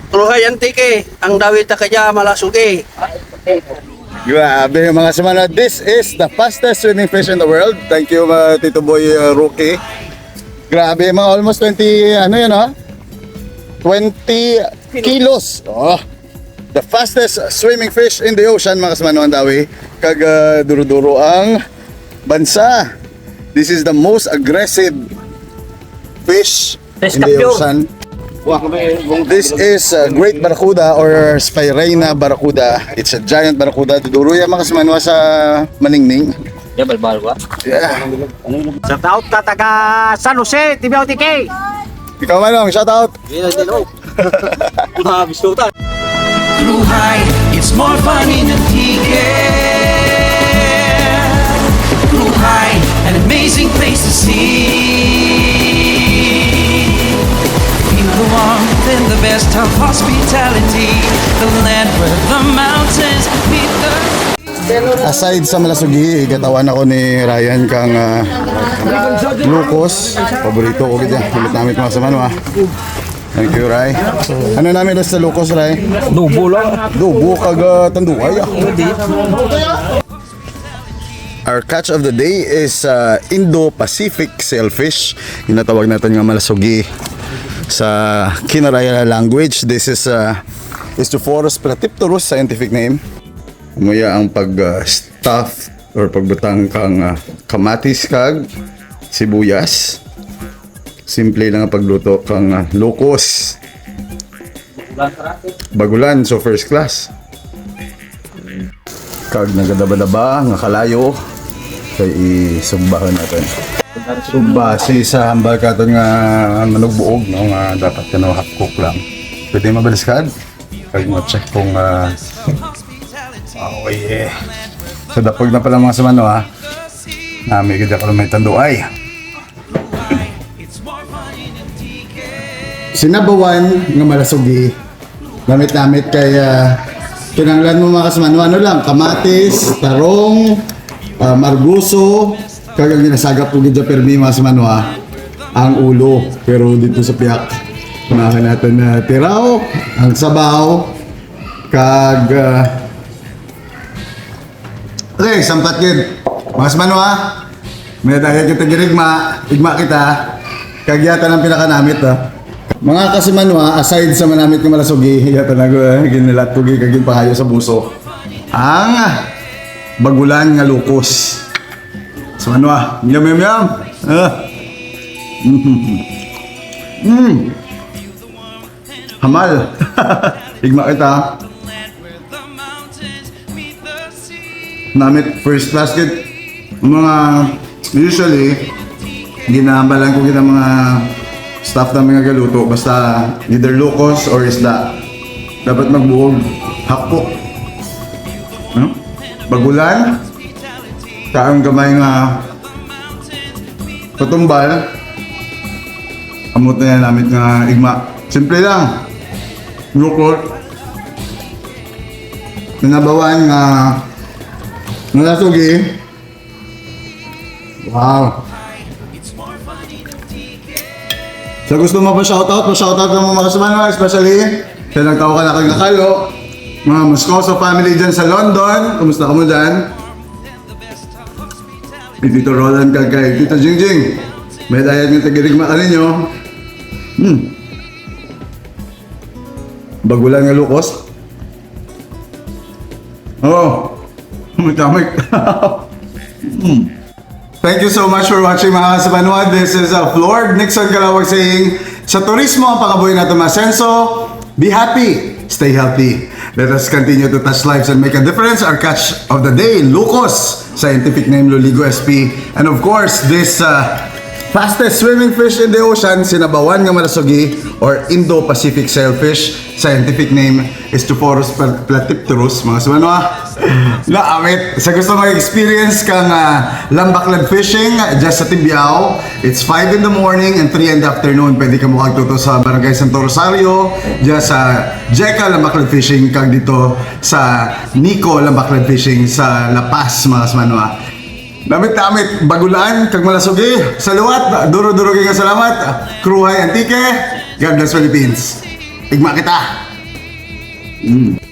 Kruhay Antique, ang dawit kaya malasugi. Grabe mga samana. This is the fastest swimming fish in the world. Thank you Tito Boy Rookie. Grabe mga almost 20 ano yan ha? 20 kilos. Oh. The fastest swimming fish in the ocean mga samana ang dawi. Kag duro-duro ang bansa. This is the most aggressive fish in the ocean. Wow. This is Great Barracuda or Spirena Barracuda. It's a giant barracuda. Duduro yan mga kasmanwa sa Maningning. Ya, balbal ba? Yeah. Shout out ka taga San Jose, Tibiao TK. Ikaw Manong, shout out. Kruhay, it's more fun in the TK. Kruhay, an amazing place to see. The warmth and the best of hospitality, the land where the mountains meet the... Aside sa malasugi, igatawan ako ni Ryan kang glucose. Paborito ko kita. Ulit namin mga samanwa. Thank you, Ray. Ano namin sa lukos, Ray? Dubo lang. Dubo kag tanduay. Our catch of the day is Indo-Pacific sailfish. Ginatawag natin nga malasugi. Sa Kinaraya language, this is Istiophorus platypterus, scientific name. Umuya ang pag-stuff or pagbutang kang kamatis kag sibuyas. Simple lang ang pagluto kang locos. Bagulan, so first class. Kag nagadaba-daba nga kalayo kay isugbahan natin. Base sa hambal katon nga manugbuog no nga dapat kano half cook lang. Pwede mabilis kad. Kag mo check kung okay. So dapog na pala mga samano ha. Nami gid ako may tanduay. Sinabawan nga malasugi. Gamit-gamit kay kinanglan mo mga kasamano ano lang kamatis, tarong, marguso. Kagang ginasagap po gidya permi mga samanwa ang ulo. Pero dito sa piyak unahan natin na tiraw, ang sabaw, kag okay, sampat gid. Mga samanwa, may dahil kita girigma, igma kita, kag yata ng pinakanamit ha. Mga kasimanwa, aside sa manamit ng malasugi, yata na ginilat ko gigagin pahayo sa buso. Ang bagulan nga lukos. So ano yum yum yum. Hamal. Igma kita. Namit first class kit. Mga usually ginahambalan ko kita mga staff namin nga galuto basta either locos or isda. Dapat magbuog hakko. Bagulan. Kaang gamay nga patumbal. Amot na yan namin nga igma. Simple lang. Lukot. Pinabawan nga nalasugi. Wow. So gusto mo pa-shoutout ng mga kasama, especially sa nagtawa ka na kay Nakalo. Mga Moscoso family dyan sa London. Kumusta ka mo dyan? Tito Roland kay Tito Jingjing. May dayat ng tagirigma ka ninyo. Bagulan nga lukos. Oh, matamik. Thank you so much for watching mga kasabanwa. This is Flord Nixon Kalawag saying, sa turismo ang pangabuhay natin masenso, be happy, stay healthy. Let us continue to touch lives and make a difference. Our catch of the day, Lucos, scientific name Loligo SP. And of course, this fastest swimming fish in the ocean, Sinabawan nga malasugi or Indo-Pacific sailfish, scientific name Istiophorus platypterus. Mga sumanwa, naamit. Sa gusto mag-experience kang lambaklad fishing just sa Tibiao, it's 5 in the morning and 3 in the afternoon. Pwede ka mo kagtuto sa Barangay Santo Rosario, just sa Jeka lambaklad fishing, kag dito sa Nico lambaklad fishing sa La Paz, mga sumanwa. Damit-damit, bagulaan, kag malasugi, saluwat, duro-duro kay salamat, Kruhay Antique, God bless Philippines. Igma kita! Mm.